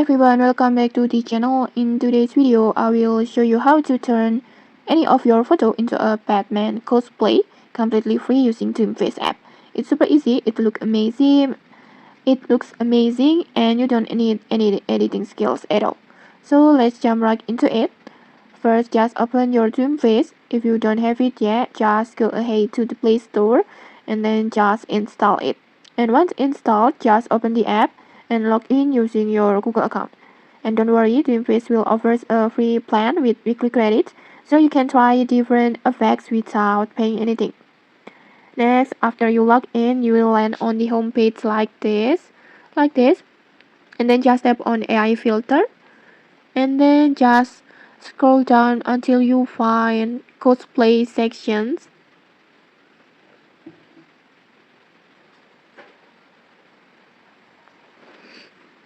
everyone, welcome back to the channel. In today's video, I will show you how to turn any of your photo into a Batman cosplay completely free using DreamFace app. It's super easy, it looks amazing and you don't need any editing skills at all. So let's jump right into it. First, just open your DreamFace. If you don't have it yet, just go ahead to the Play Store and then just install it. And once installed, just open the app and log in using your Google account. And don't worry, DreamFace will offer a free plan with weekly credits, so you can try different effects without paying anything. Next, after you log in, you will land on the home page like this, and then just tap on AI filter, and then just scroll down until you find cosplay sections.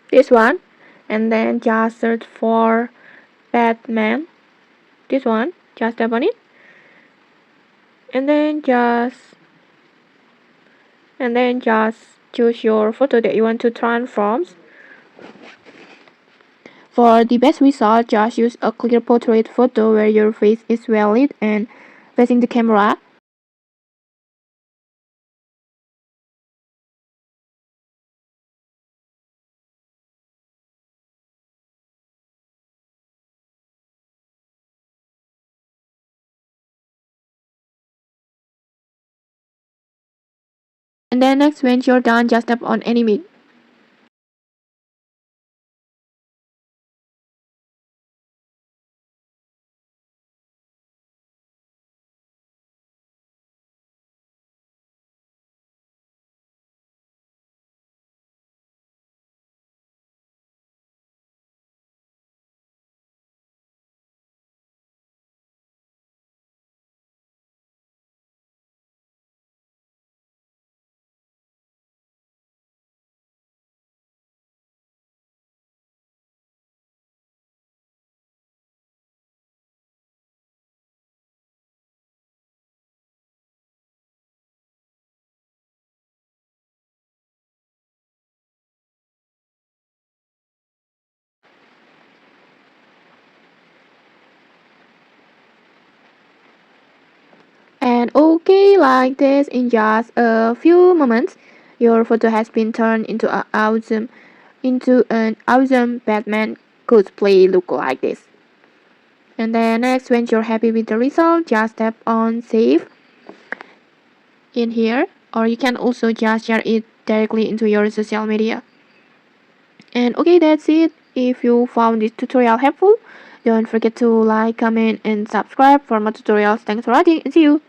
This one, and then just search for Batman. This one, just tap on it, and then just choose your photo that you want to transform. For the best result, just use a clear portrait photo where your face is valid and facing the camera. And then next, when you're done, just tap on animate. And okay, like this, in just a few moments, your photo has been turned into an awesome Batman cosplay look like this. And then next, when you're happy with the result, just tap on save in here, or you can also just share it directly into your social media. And okay, that's it. If you found this tutorial helpful, don't forget to like, comment, and subscribe for more tutorials. Thanks for watching and see you.